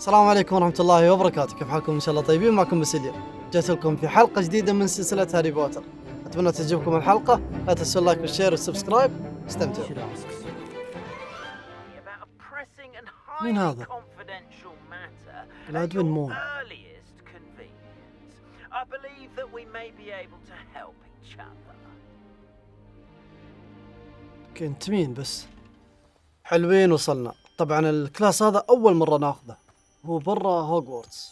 السلام عليكم ورحمة الله وبركاته. كيف حالكم؟ إن شاء الله طيبين. معكم بسيليا. جيت لكم في حلقة جديدة من سلسلة هاري بوتر. أتمنى تعجبكم الحلقة. لا تنسوا اللايك والشير والسبسكرايب. استمتعوا. مين هذا؟ الأدوين مو كنت مين بس؟ حلوين وصلنا. طبعا الكلاس هذا أول مرة ناخذه، هو برا هوجورتس،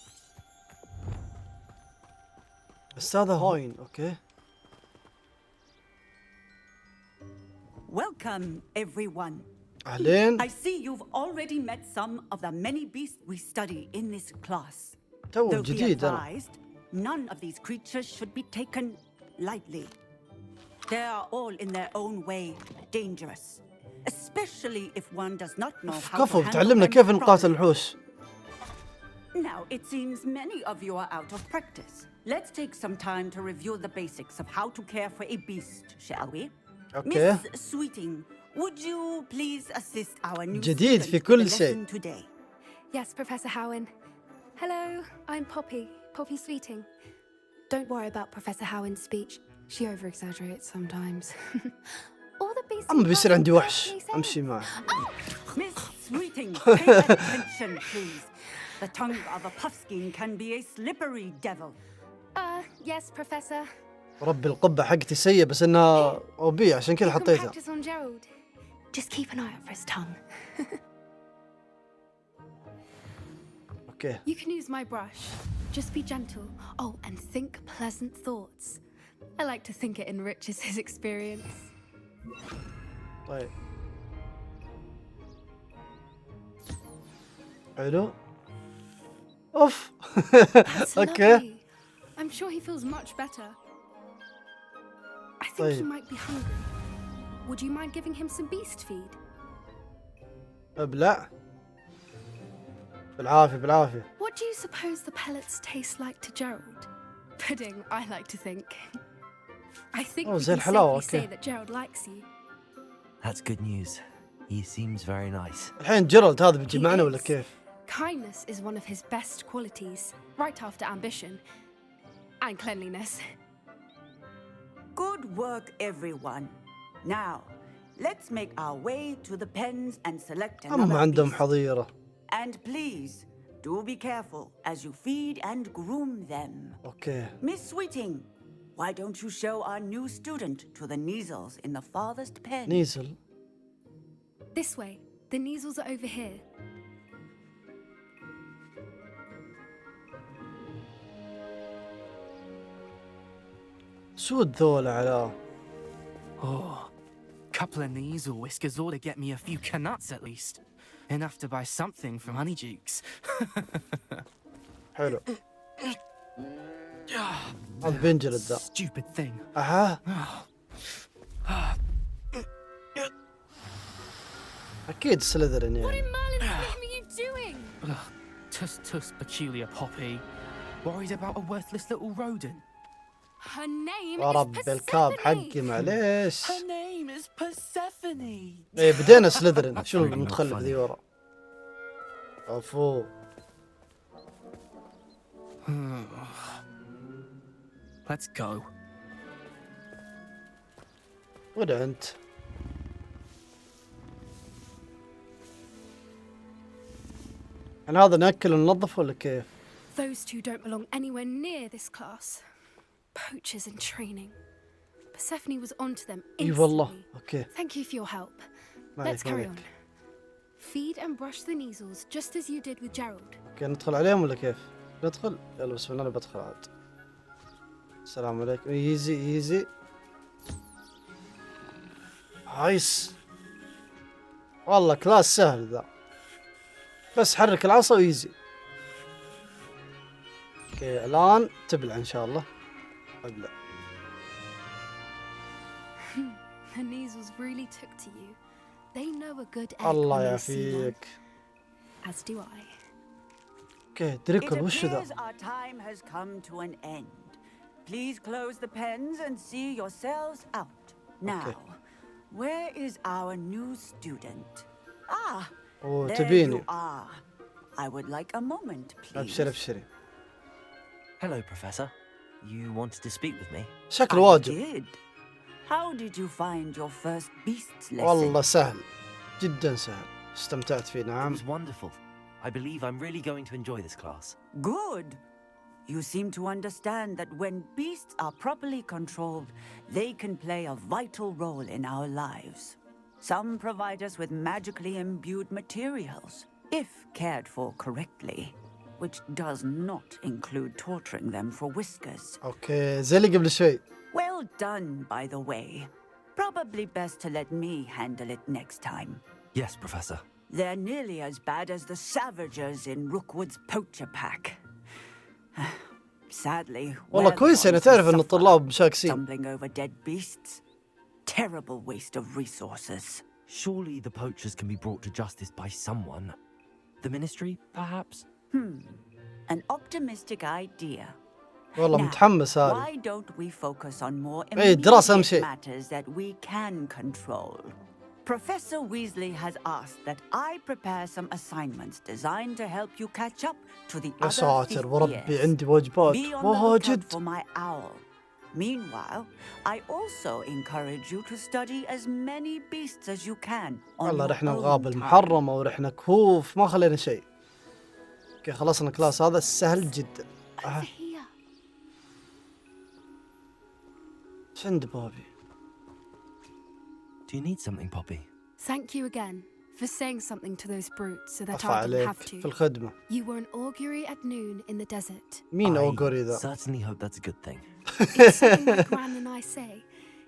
بس هذا هاين. أوكي. Welcome everyone. أهلين. I see you've already met some of the many beasts we study in this class. تو Though be جديد أنا. advised, none of these creatures should be taken lightly. They are all in their own way dangerous, especially if one does not know how to كفو handle بتعلمنا them كيف نقاتل properly. الوحوش. Now, it seems many of you are out of practice. Let's take some time to review the basics of how to care for a beast, shall we? Okay. Miss Sweeting, would you please assist our new جديد student في with كل the شيء. lesson today? Yes, Professor Howen. Hello, I'm Poppy Sweeting. Don't worry about Professor Howen's speech. She over-exaggerates sometimes. All the beasts. أما بيصير عندي وحش أمشي معه. Miss Sweeting, pay attention, please. The tongue of a puffskein can be a slippery devil. Yes, Professor. رب القبة حقتي سيئة بس إنها أوبية عشان كذا You can حطيتها. practice on Gerald. Just keep an eye out for his tongue. أوكي. You can use my brush. Just be gentle. Oh, and think pleasant thoughts. I like to think it enriches his experience. طيب. حلو. أوف. That's أوكي. lovely. I'm sure he feels much better. I think he طيب. might be hungry. Would you mind giving him some beast feed? ابلع. بالعافية بالعافية. What do you suppose the pellets taste like to Gerald? Pudding, I like to think. I think we زي can الحلاوة. safely say أوكي. that Gerald likes you. That's good news. He seems very nice. الحين جيرالد هذا بيجي He معنا ولا is. كيف؟ Kindness is one of his best qualities, right after ambition and cleanliness. Good work, everyone. Now, let's make our way to the pens and select أما another عندهم beast. حظيرة. And please, do be careful as you feed and groom them. أوكي. Miss Sweeting, why don't you show our new student to the neasels in the farthest pen? نيزل. This way. The neasels are over here. سود ذولا على. Oh, couple of knees or whiskers ought to get me a few canuts at least. Enough to buy something from Honeydukes. حلو. هذا بينجلد ذا. Stupid thing. أها. أكيد سليذرين يعني. Merlin's name are you doing? Tus peculiar Poppy. Worried about a worthless little rodent. Her name ورب is الكاب Persephone. حقي معليش. Her name is Persephone. إيه بدينا سليذرين. شنو المتخلف ذي ورا؟ أفو. Let's go. وين أنت؟ أنا هذا نأكل وننظف ولا كيف؟ Those two don't belong anywhere near this class. Poachers in training. Persephone was onto them إي instantly. والله. أوكي. Thank you for your help. ما Let's عليك ما carry on. عليك. Feed and brush the neasels just as you did with Gerald. أوكي ندخل عليهم ولا كيف؟ ندخل؟ يلا بسم الله أنا بدخل عاد. السلام عليكم. ايزي ايزي. هايس. والله كلاس سهل ذا. بس حرك العصا ويزي. اوكي الآن تبلع إن شاء الله. أبلع. The neasels really took to you. They know a good egg الله when they see one, يعافيك. as do I. اوكي It دريكل وش ذا؟ appears our time has come to an end. Please close the pens and see yourselves out. Now, where is our new student? Ah, أوه there تبيني. you are. I would like a moment, please. ابشر ابشري. Hello, Professor. You wanted to speak with me? شكله I واجب. did. How did you find your first beasts lesson? والله سهل، جدا سهل، استمتعت فيه It نعم. was wonderful. I believe I'm really going to enjoy this class. Good. You seem to understand that when beasts are properly controlled, they can play a vital role in our lives. Some provide us with magically imbued materials, if cared for correctly, which does not include torturing them for whiskers. اوكي زي اللي قبل شوي. Well done, by the way. Probably best to let me handle it next time. Yes, Professor. They're nearly as bad as the Savagers in Rookwood's poacher pack. Sadly, والله كويس يعني تعرف ان الطلاب مشاكسين. stumbling over dead beasts. Terrible waste of resources. Surely the poachers can be brought to justice by someone. The Ministry, perhaps? An optimistic idea. والله Now, متحمس هاري. why don't we focus on more إيه، دراسة أهم immediate شيء. matters that we can control? Professor Weasley has asked that I prepare some assignments designed to help you catch up to the يا other ساتر fifth وربي years. عندي واجبات Be on the lookout واجد. for my owl. Meanwhile, I also encourage you to study as many beasts as you can on والله your رحنا own الغابة time. المحرمة ورحنا كهوف ما خلينا شيء. اوكي خلصنا كلاس هذا سهل جدا. Over here. ايش عند بابي؟ Do you need something, Poppy? Thank you again for saying something to those brutes so that عفا I didn't عليك have في to. الخدمة. You were an augury at noon in the desert. مين I اوغوري ذا؟ certainly hope that's a good thing. It's something my Gran and I say.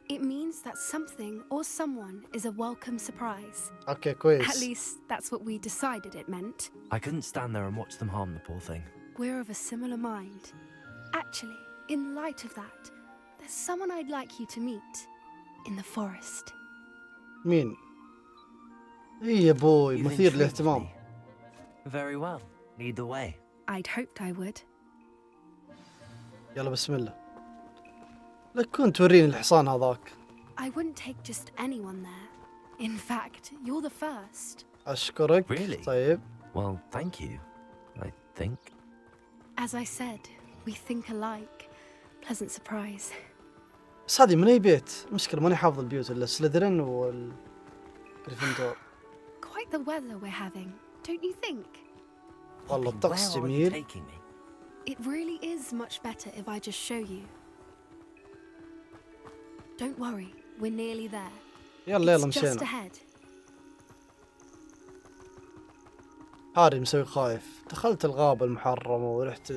It means that something or someone is a welcome surprise. اوكي At كويس. least that's what we decided it meant. I couldn't stand there and watch them harm the poor thing. We're of a similar mind. Actually, in light of that, there's someone I'd like you to meet in the forest. مين؟ اي يا بوي You've مثير intrigued للاهتمام. me. Very well. Lead the way. I'd hoped I would. يلا بسم الله. لك كنت توريني الحصان هذاك. I wouldn't take just anyone there. In fact, you're the first. اشكرك. Really? طيب. Well, thank you. I think. As I said, we think alike. Pleasant surprise. بس هذه من اي بيت؟ مشكلة ماني حافظ البيوت الا سليذرين والجريفندور. Quite the weather we're having, don't you think? والله الطقس Where are you جميل. taking me? It really is much better if I just show you. Don't worry, we're nearly there. يلا It's just مشينا. ahead. هاري مسوي خايف. دخلت الغابة المحرمة ورحت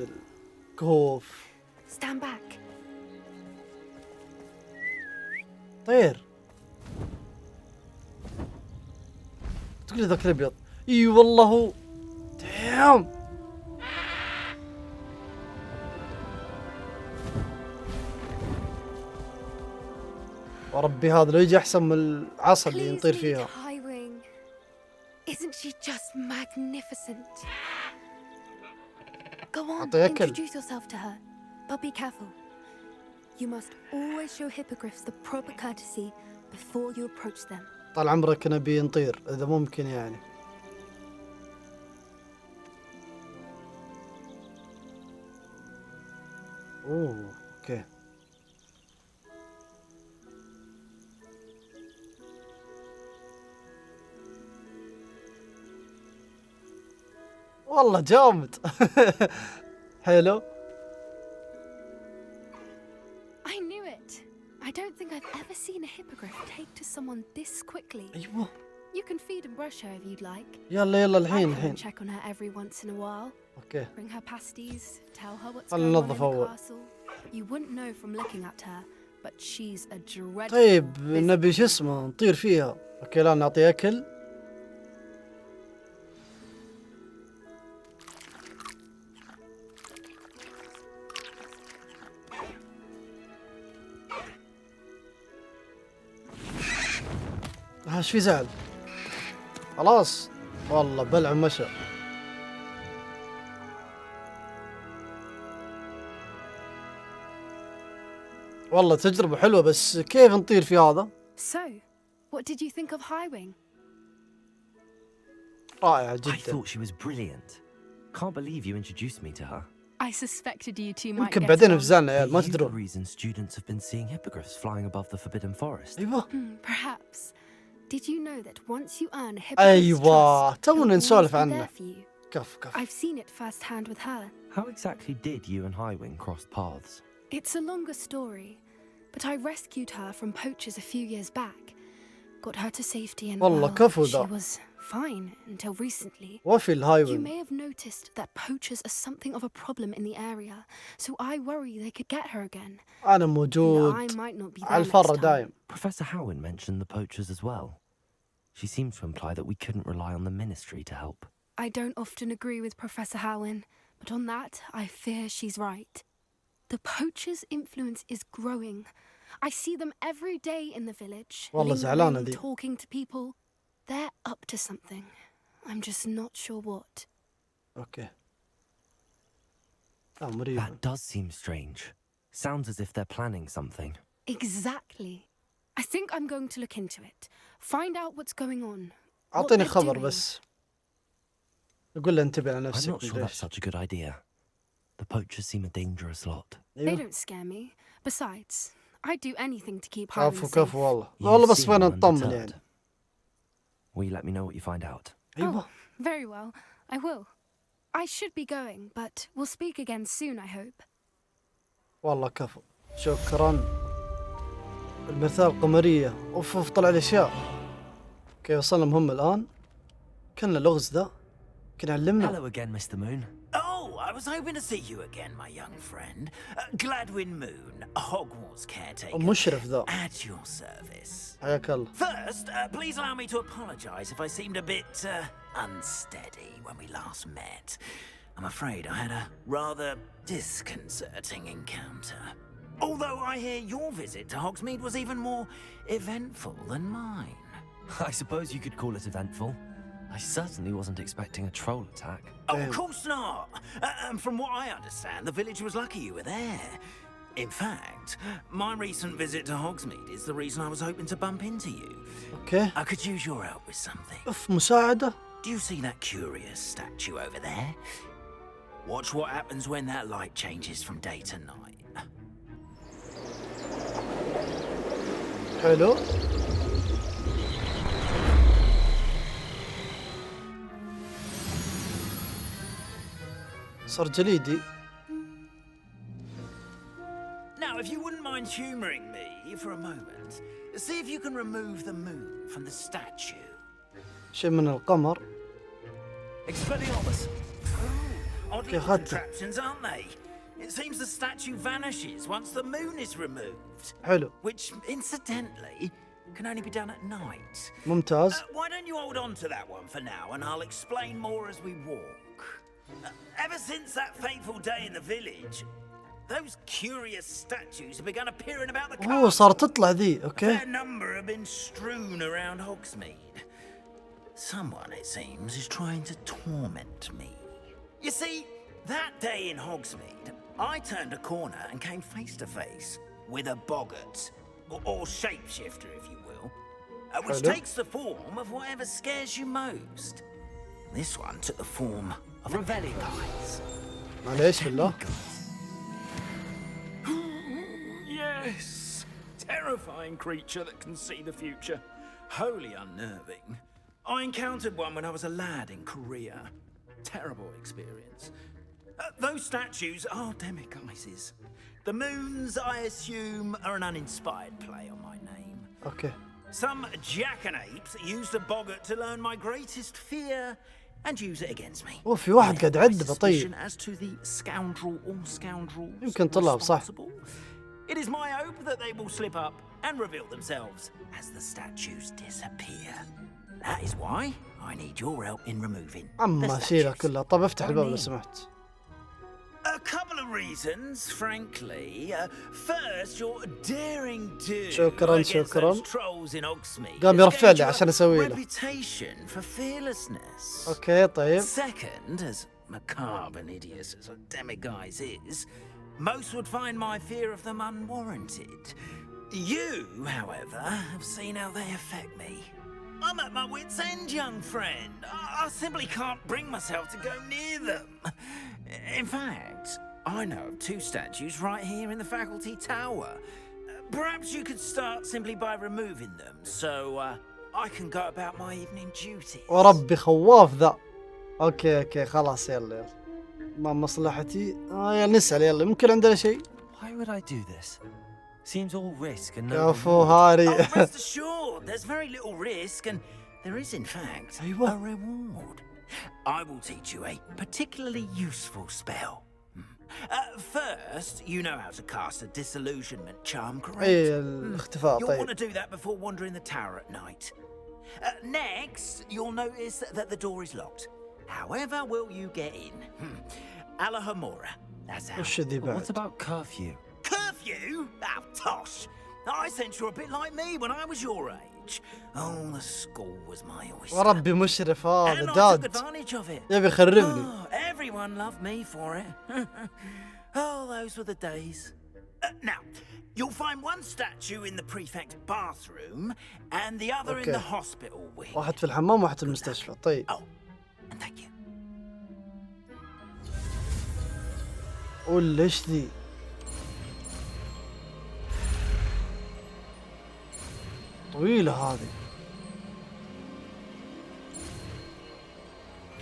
الكهوف. Stand back. طير. تقول لي ذاك الابيض. اي والله هو. دام. وربي هذا لو يجي احسن من العصا اللي Please نطير meet فيها. Highwing. Isn't she just magnificent? Go on, أعطيه أكل. introduce yourself to her, but be careful. You must always show hippogriffs the proper courtesy before you approach them. طال عمرك نبي نطير اذا ممكن يعني. اوه اوكي. والله جامد. حلو. I knew it. I don't think I've ever seen a hippogriff take to someone this quickly. ايوه You can feed and brush her if you'd like. يلا يلا I الحين come الحين. and check on her every once in a while. اوكي. Bring her pasties, tell her what's خلنا going on in ننظف the أول. castle. You wouldn't know from looking at her, but she's a dreadful طيب visitor. نبي شو اسمه نطير فيها. اوكي لا نعطي اكل. ايش في زعل؟ خلاص والله بلع مشى. والله تجربة حلوة بس كيف نطير في هذا؟ So, what did you think of Highwing? رائعة I جدا. thought she was brilliant. Can't believe you introduced me to her. I suspected you two might يمكن get بعدين along. افزعنا يا عيال ما Are you the تدرون. reason students have been seeing hippogriffs flying above the forbidden forest? ايوه Perhaps. Did you know that once you earn Hippogriff's ايوه trust, تونا they'll نسولف always be عنه. there for you? كف كف. I've seen it firsthand with her. How exactly did you and Highwing cross paths? It's a longer story, but I rescued her from poachers a few years back. Got her to safety and والله كفو she ذا. was fine until recently. وفي You الهايوين. may have noticed that poachers are something of a problem in the area, so I worry they could get her again. انا And I موجود might not be there على next الفرة time. دايم. Professor Howin mentioned the poachers as well. She seems to imply that we couldn't rely on the ministry to help. I don't often agree with Professor Howin, but on that, I fear she's right. The poachers' influence is growing. I see them every day in the village, والله زعلانة lingering, ذي. talking to people. They're up to something. I'm just not sure what. اوكي. مريض. That does seem strange. Sounds as if they're planning something. Exactly. I think I'm going to look into it. Find out what's going on. what اعطيني they're خبر doing. بس. يقول له انتبه على I'm نفسك. not sure that's such a good idea. The poachers seem a dangerous lot. They ايوه. don't scare me. Besides, I'd do anything to keep Howin عفو safe. كفو والله. You والله بس seem بغينا نطمن undeterred. يعني. Will you let me know what you find out? ايوه. Oh, very well. I will. I should be going, but we'll speak again soon, I hope. والله كفو. شكرا. المثال قمرية. اوف طلع لي اشياء. اوكي وصلنا مهمة الان. كنا لغز ذا. كان علمنا. Hello again, Mr. Moon. Oh, I was hoping to see you again, my young friend. Gladwin Moon, Hogwarts caretaker. مشرف ذا. At your service. حياك الله. First, please allow me to apologise if I seemed a bit unsteady when we last met. I'm afraid I had a rather disconcerting encounter. Although I hear your visit to Hogsmeade was even more eventful than mine. I suppose you could call it eventful. I certainly wasn't expecting a troll attack. Oh, of course not. And from what I understand, the village was lucky you were there. In fact, my recent visit to Hogsmeade is the reason I was hoping to bump into you. اوكي. I could use your help with something. اوف مساعدة. Do you see that curious statue over there? Watch what happens when that light changes from day to night. حلو. صار جليدي. Now, if you wouldn't mind humouring me for a moment, see if you can remove the moon from the statue. شيء من القمر. Expelliarmus. Oddly Okay, odd hadi. contraptions, aren't they? It seems the statue vanishes once the moon is removed. حلو. Which, incidentally, can only be done at night. ممتاز. Why don't you hold on to that one for now, and I'll explain more as we walk. Ever since that fateful day in the village, those curious statues have begun appearing about the اوه castle. صارت تطلع ذي. A اوكي. fair number have been strewn around Hogsmeade. Someone, it seems, is trying to torment me. You see, that day in Hogsmeade, I turned a corner and came face to face with a boggart, or shapeshifter, if you will, which Hello? takes the form of whatever scares you most. This one took the form of a Guys. معليش بالله. Yes! Terrifying creature that can see the future. Wholly unnerving. I encountered one when I was a lad in Korea. Terrible experience. Those statues are demiguises. The moons, I assume, are an uninspired play on my name. اوكي. Some jackanapes used a boggart to learn my greatest fear and use it against me. اوه في واحد قاعد يعد My بطيء. suspicion as to the scoundrel or scoundrels يمكن طلاب صح. responsible. It is my hope that they will slip up and reveal themselves as the statues disappear. That is why I need your help in removing the اما اشيلها statues. كلها. طب افتح الباب لو سمحت. A couple of reasons, frankly. First, your daring do شكراً، against شكراً. those trolls in Hogsmeade قام has يرفع gained لي you عشان a أسوي له. reputation for fearlessness. اوكي طيب. Second, as macabre and hideous as a demiguise is, most would find my fear of them unwarranted. You, however, have seen how they affect me. I'm at my wit's end, young friend. I simply can't bring myself to go near them. In fact, I know of 2 statues right here in the faculty tower. Perhaps you could start simply by removing them, so I can go about my evening duties. وربي خواف ذا. اوكي خلاص يلا ما مصلحتي. يلا نسأل يلا ممكن عندنا شيء. Why would I do this? Seems all risk and no كفو reward. هاري. Oh, rest assured, there's very little risk, and there is, in fact, أيوة. a reward. I will teach you a particularly useful spell. First, you know how to cast a disillusionment charm, correct? اي الاختفاء. You'll want طيب to do that before wandering the tower at night. Next, you'll notice that the door is locked. However will you get in? Alahomora. That's how. وش ذي But بعد؟ what about curfew? Curfew? Oh, tosh. I sense you're a bit like me when I was your age. Oh, the school was my oyster. وربي مشرف هذا And I took داد advantage of it. يبي يخربني. Oh, everyone loved me for it. Oh, those were the days. Now, you'll find one statue in the prefect's bathroom and the other in Okay. the hospital wing. واحد في الحمام واحد في المستشفى. طيب Oh, and thank you. ولا ايش ذي؟ طويلة هذه.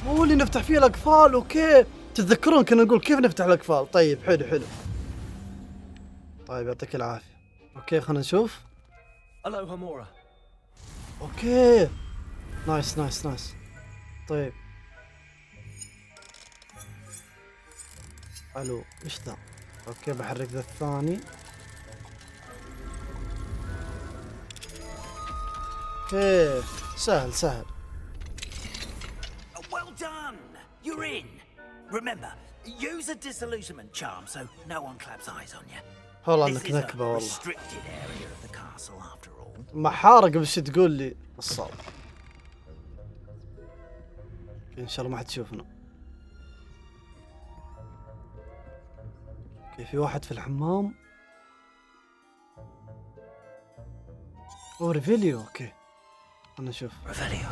مو اللي نفتح فيه الاقفال. اوكي تتذكرون كنا نقول كيف نفتح الاقفال. طيب حلو. طيب يعطيك العافية. اوكي خلينا نشوف. Alohomora. اوكي نايس. طيب الو ايش ذا؟ اوكي بحرك ذا الثاني. اوكي سهل. Well done. You're in. Remember, use a disillusionment charm so no one claps eyes on you. والله This انك is a نكبة والله. restricted area of the castle after all. محارة قبل شي تقول لي الصوت. ان شاء الله ما حد يشوفنا. اوكي في واحد في الحمام. ريفيليو. اوكي خلنا نشوف. Revelio.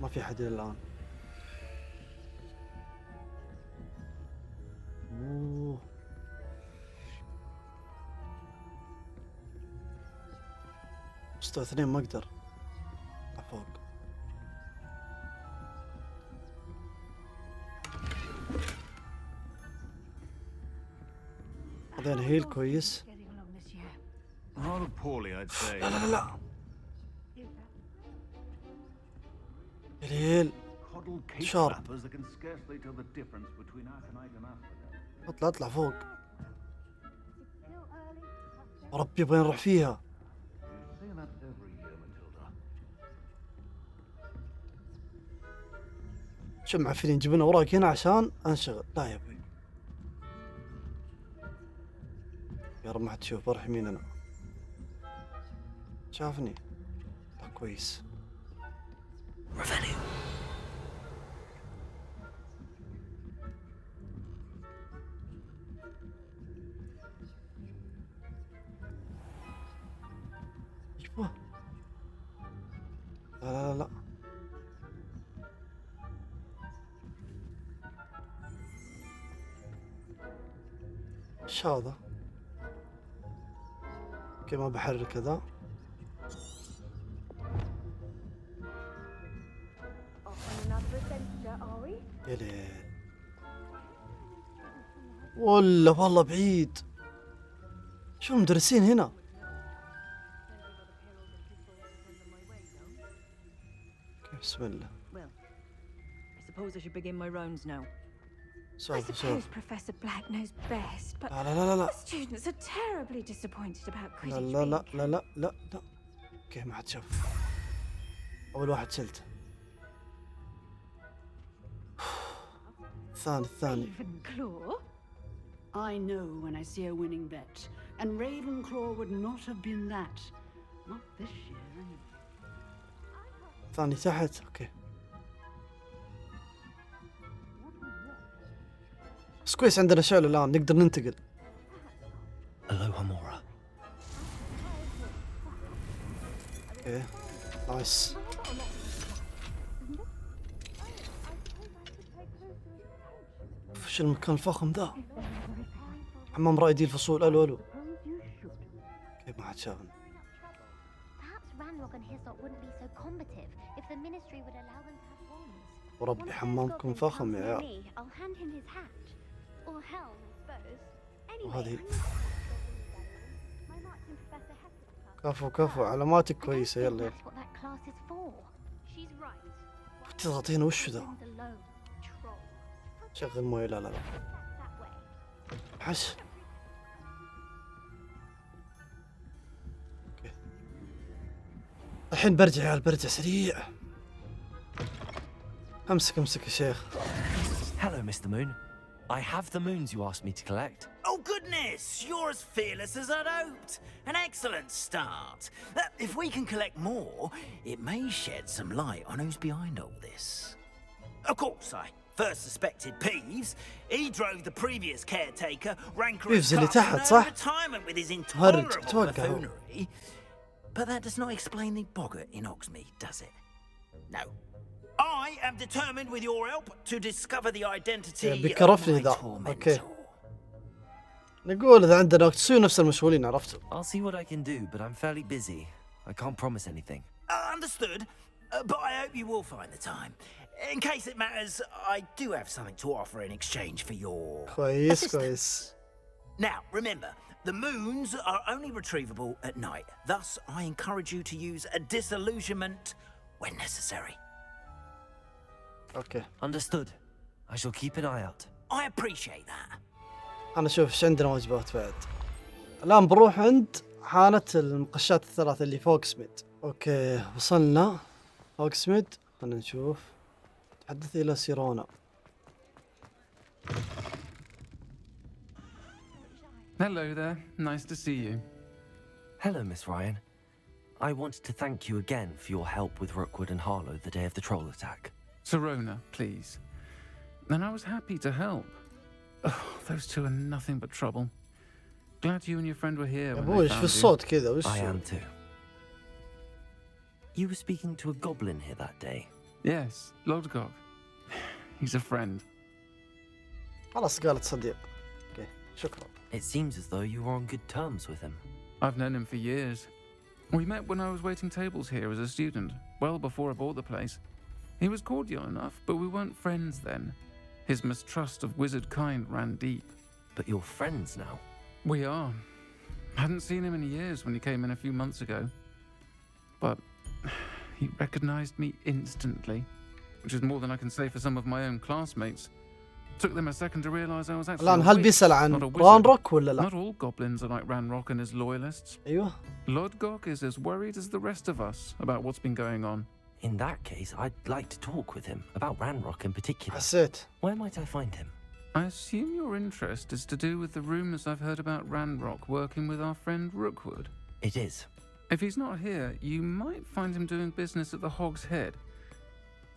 ما في حد إلى الآن. أوه. مستوى 2 ما أقدر أفوق. بعدين هيل كويس. Rather poorly, I'd say. لا هيل Coddled cake Sharp. wrappers that can scarcely tell the difference between aconite and asphodel. اطلع فوق. ربي يبغى نروح فيها. You say that every year, Matilda. شو معفنين يجيبون اوراق هنا عشان انشغل. لا يا ابوي يا رب ما حد تشوف. بروح يمين انا. شافني. لا كويس. Revelio. ايوه. لا ايش هذا؟ اوكي ما بحرك ذا. يا ليل. والله بعيد. شو المدرسين هنا؟ بسم الله. Well, I suppose I should begin my rounds now. I سولف suppose Professor Black knows best, but لا the students are terribly disappointed about Quidditch لا Week. لا. اوكي ما حد شاف. اول واحد شلته. الثاني. Ravenclaw? I know when I see a winning bet, and Ravenclaw would not have been that. Not this year, anyway. الثاني تحت. اوكي بس كويس عندنا شعل الان نقدر ننتقل. Alohomora. اوكي بس. وش المكان الفخم ذا؟ حمام رائدي الفصول. الو الو. كيف ما حد شافني؟ وربي حمامكم فخم يا عيال. وهذه كفو علاماتك كويسة. يلا يلا تضغط هنا. وش ذا؟ شغل مويه. لا حش. اوكي الحين برجع يا عيال. برجع سريع. امسك يا شيخ. Hello, Mr. Moon. I have the moons you asked me to collect. Oh, goodness! You're as fearless as I'd hoped. An excellent start. If we can collect more, it may shed some light on who's behind all this. Of course, I first suspected Peeves. He drove the previous caretaker, rancorous retirement with his intolerable buffoonery. But that does not explain the boggart in Hogsmeade, does it? No. I am determined with your help to discover the identity of my tormentor. نقول إذا عندنا وقت تسوي نفس المشغولين. عرفتوا؟ I'll see what I can do, but I'm fairly busy. I can't promise anything. Understood, but I hope you will find the time. In case it matters, I do have something to offer in exchange for your assistance. Now, remember, the moons are only retrievable at night. Thus, I encourage you to use a disillusionment when necessary. Okay. Understood. I shall keep an eye out. I appreciate that. أنا أشوف إيش عندنا واجبات بعد. الآن بروح عند حانة المقشات الثلاثة اللي في هوغسميد. أوكي وصلنا هوغسميد. خلنا نشوف. تحدث إلى سيرونا. Hello there. Nice to see you. Hello, Miss Ryan. I wanted to thank you again for your help with Rookwood and Harlow the day of the troll attack. Sirona, please. And I was happy to help. Oh, those two are nothing but trouble. Glad you and your friend were here when they found you. I am too. You were speaking to a goblin here that day. Yes, Lodgok. He's a friend. خلاص قالت صديق. Okay, شكرا. It seems as though you were on good terms with him. I've known him for years. We met when I was waiting tables here as a student, well before I bought the place. He was cordial enough, but we weren't friends then. His mistrust of wizard kind ran deep. But you're friends now? We are. Hadn't seen him in years when he came in a few months ago. But he recognized me instantly, which is more than I can say for some of my own classmates. Took them a second to realize I was actually هل بيسأل عن رانروك ولا لا؟ Not all goblins are like Ranrock and his loyalists. أيوه. Lodgok is as worried as the rest of us about what's been going on. In that case, I'd like to talk with him about Ranrock in particular. حسيت. Where might I find him? I assume your interest is to do with the rumors I've heard about Ranrock working with our friend Rookwood. It is. If he's not here, you might find him doing business at the Hog's Head.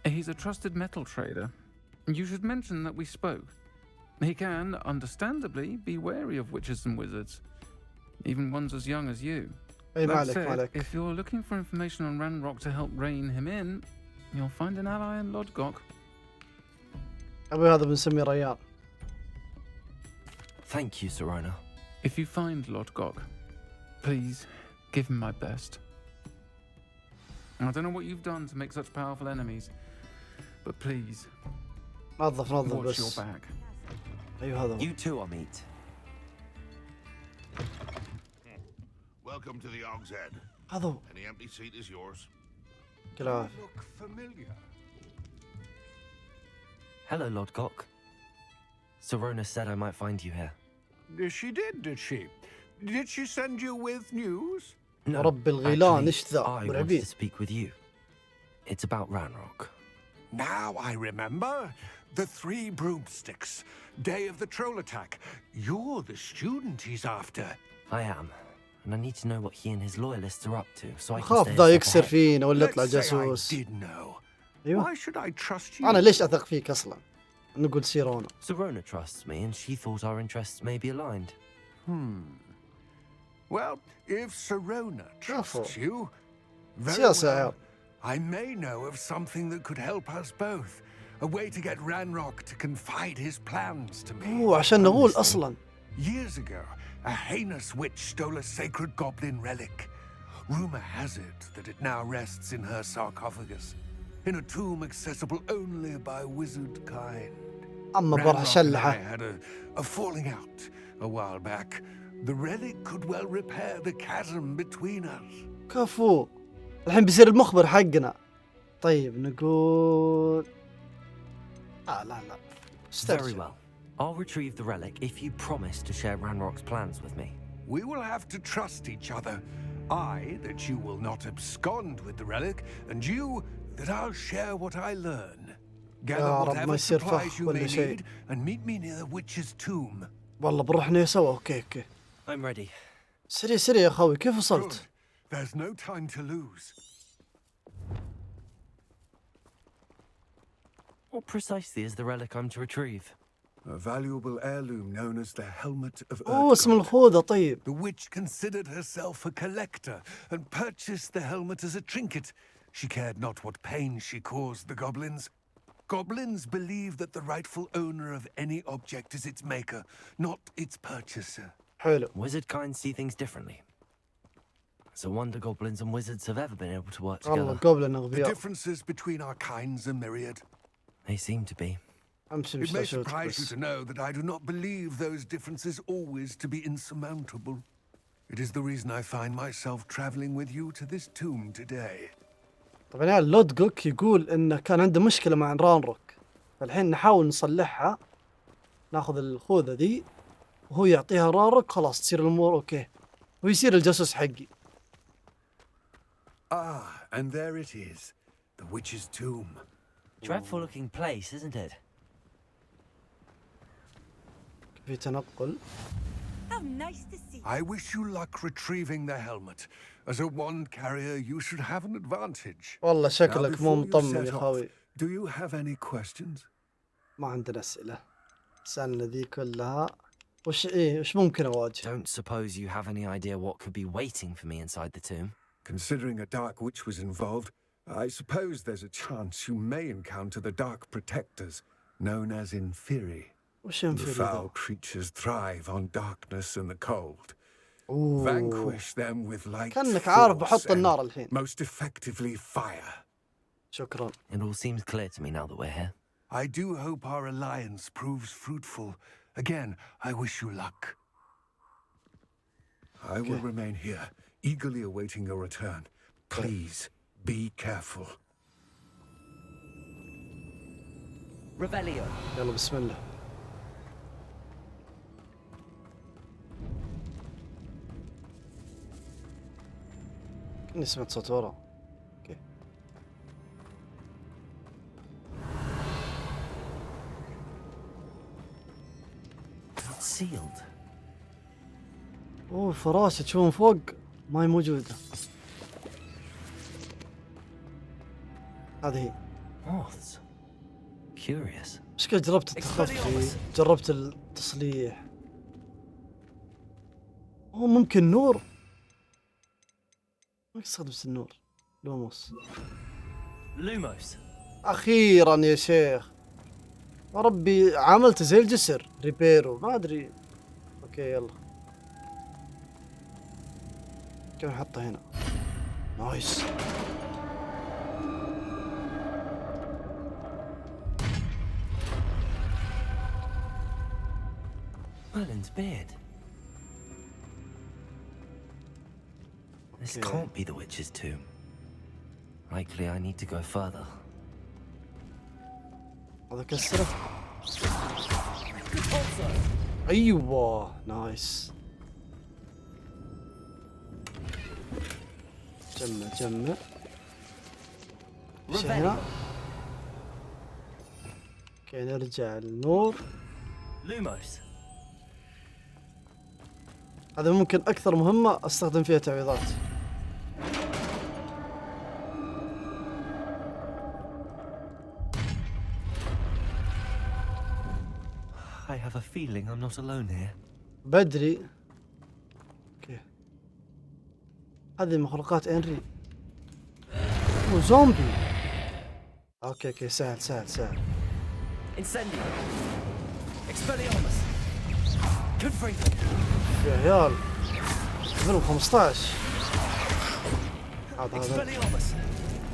He's a trusted metal trader. You should mention that we spoke. He can, understandably, be wary of witches and wizards, even ones as young as you. That said, if you're looking for information on Ranrock to help rein him in, you'll find an ally in Lodgok. أبوي هذا بنسميه ريان. Thank you, Sirona. If you find Lodgok, please give him my best. I don't know what you've done to make such powerful enemies, but please, نظف watch your بس. back. أيوه هذا. You too, Amit. Welcome to the Hog's Head. هذا. Any empty seat is yours. كلام. Look familiar. Hello, Lodgok. Sirona said I might find you here. She did, did she? Did she send you with news? No, رب الغيلان إيش ذا؟ I wanted to speak with you. It's about Ranrock. Now I remember. The 3 broomsticks. Day of the troll attack. You're the student he's after. I am. And I need to know what he and his loyalists are up to, so I can خاف stay ذا a step يكسر ahead. فينا ولا يطلع Let's say I جاسوس. did know. أيوه. Why should I trust you? أنا ليش أثق فيك أصلا؟ نقول سيرونا. Sirona trusts me, and she thought our interests may be aligned. Well, if Sirona trusts you, very سياسة يا well. عيال. I may know of something that could help us both. A way to get Ranrock to confide his plans to me. عشان نقول أصلا. Years ago, a heinous witch stole a sacred goblin relic. Rumor has it that it now rests in her sarcophagus, in a tomb accessible only by wizard kind. أما بروح Ranrock and I أشلحه. had a falling out a while back. The relic could well repair the chasm between us. كفو. الحين بيصير المخبر حقنا. طيب نقول لا Very استرجع. well. I'll retrieve the relic if you promise to share Ranrock's plans with me. We will have to trust each other. I, that you will not abscond with the relic, and you, that I'll share what I learn. Gather رب ما whatever يصير supplies فخ you ولا may شيء. need, and meet me near the witch's tomb. والله بنروح هنا سوا. اوكي. I'm ready. سريع يا خوي، كيف Good. وصلت؟ There's no time to lose. What precisely is the relic I'm to retrieve? A valuable heirloom known as the Helmet of اوه اسم Urtkot. الخوذة. طيب. The witch considered herself a collector and purchased the helmet as a trinket. She cared not what pain she caused the goblins. Goblins believe that the rightful owner of any object is its maker, not its purchaser. حلو. Wizard kind see things differently. It's a wonder goblins and wizards have ever been able to work والله together. قبل The أغبياء. differences between our kinds are myriad. They seem to be. أمشي It مش may أشوفك surprise you بس. to know that I do not believe those differences always to be insurmountable. It is the reason I find myself traveling with you to this tomb today. طبعا يعني لودجوك يقول إنه كان عنده مشكلة مع رانروك. فالحين نحاول نصلحها. ناخذ الخوذة ذي وهو يعطيها رانروك، خلاص تصير الأمور أوكي. ويصير الجاسوس حقي. Ah, and there it is, the witch's tomb. Dreadful looking place, isn't it? في تنقل. How nice to see you. I wish you luck retrieving the helmet. As a wand carrier, you should have an advantage. والله Now, شكلك مو before you مطمن set يا off, خوي. do you have any questions? ما عندنا أسئلة. سألنا ذي كلها. وش ممكن أواجه؟ Don't suppose you have any idea what could be waiting for me inside the tomb? Considering a dark witch was involved, I suppose there's a chance you may encounter the dark protectors, known as Inferi. وش The ينفر foul ذا؟ creatures thrive on darkness and the cold. أوه. Vanquish them with light كأنك عارف بحط force النار and الحين. most effectively fire. شكرا. It all seems clear to me now that we're here. I do hope our alliance proves fruitful. Again, I wish you luck. I will remain here, eagerly awaiting your return. Please, be careful. Revelio. يلا بسم الله. كني سمعت صوت ورا. اوكي. It's sealed. اوه الفراشة تشوفون فوق ما هي موجودة. هذه هي. Moths. Curious. ايش كذا جربت التخفي، جربت التصليح. اوه ممكن نور. ما استخدمت النور. لوموس. Lumos. اخيرا يا شيخ. يا ربي عملت زي الجسر ريبيرو ما ادري. اوكي يلا. كيف نحطه هنا؟ نايس. Merlin's beard. This can't be the witch's tomb. Likely I need to go further. هذا كسره. ايوه نايس. جمع. ايش هنا؟ اوكي نرجع للنور. Lumos. هذا ممكن اكثر مهمة استخدم فيها تعويضات. I have a feeling I'm not alone here. بدري. اوكي. هذه مخلوقات انري. زومبي. اوكي سهل سهل سهل. Incendio. Expelliarmus. Confringo. يا عيال 2015 هذا Expelliarmus.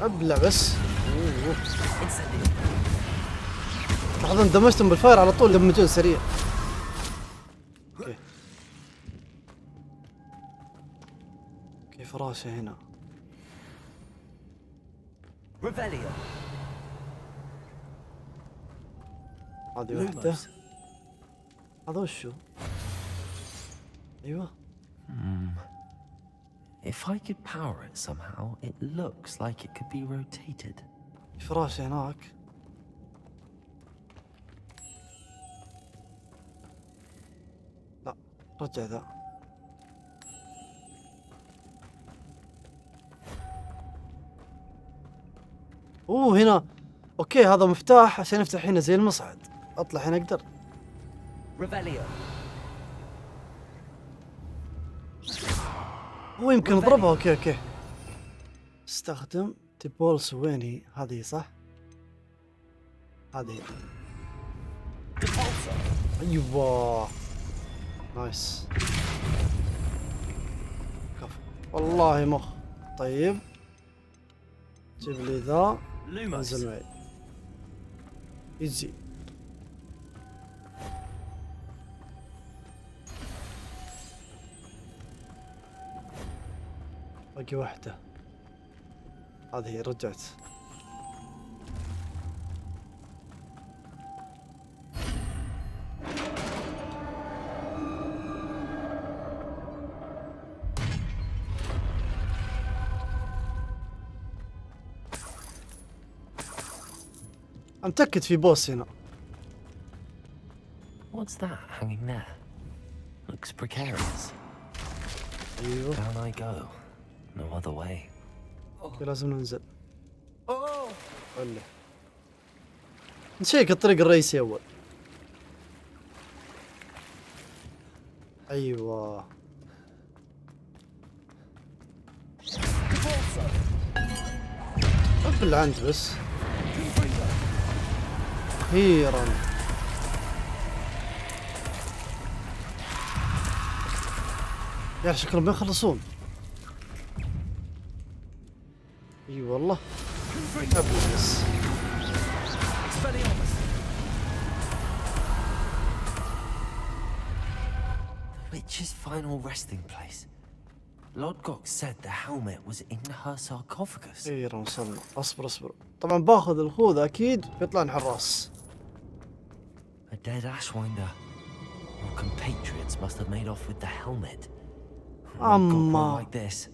ابلع بس. Incendio. لاحظون دمجتهم بالفاير على طول دمجون سريع. اوكي كيف راسه هنا. Revelio. هذه واحدة. هذا وشو؟ ايوه. If I could power it somehow, it looks like it could be rotated. كيف راسه هناك. لا رجع ذا. هنا. اوكي هذا مفتاح عشان نفتح هنا زي المصعد. اطلع هنا اقدر. Revelio. هو يمكن اضربها. اوكي استخدم تبولس. وين هي؟ هذه صح؟ هذه. ايوه نايس. كفو والله مخ. طيب جيب لي ذا. نزل معي يجي. باقي واحدة. هذه رجعت. متأكد في بوس هنا. What's that hanging there? Looks precarious. ايوه Down I go. No other way. لازم ننزل. ولا نشيك الطريق الرئيسي اول. ايوه اللي عند بس. أخيراً يا شكلهم بيخلصون. اي والله بس. Witch's final resting place. Lodgok said the helmet was in her sarcophagus. أخيراً وصلنا. اصبر طبعا باخذ الخوذة اكيد بيطلع حراس. A dead Ashwinder. Your compatriots must have made off with the helmet. أما Like this.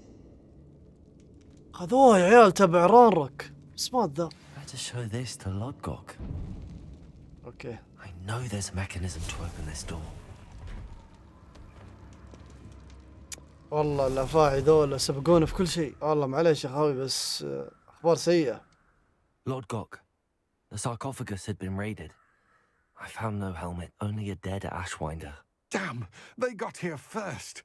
خذوه يا عيال تبع رانروك. سمات ذا. Better show this to Lodgok. اوكي I know there's a mechanism to open this door. والله الافاعي ذولا سبقونا في كل شيء. والله معليش يا اخوي بس اخبار سيئة. Lodgok, the sarcophagus had been raided. I found no helmet, only a dead Ashwinder. Damn! They got here first.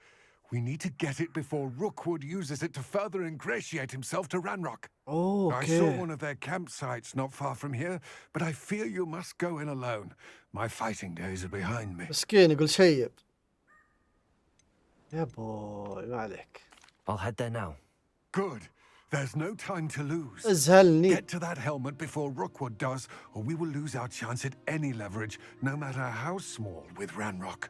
We need to get it before Rookwood uses it to further ingratiate himself to Ranrock. Oh, I okay. saw one of their campsites not far from here, but I fear you must go in alone. My fighting days are behind me. مسكين يقول شيب. يا بوي ما عليك. I'll head there now. Good. There's no time to lose. ازهلني. Get to that helmet before Rookwood does, or we will lose our chance at any leverage, no matter how small, with Ranrock.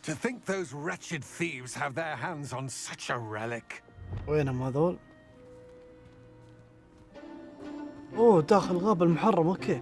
To think those wretched thieves have their hands on such a relic. وينهم هذول؟ اوه داخل غابة المحرم. اوكي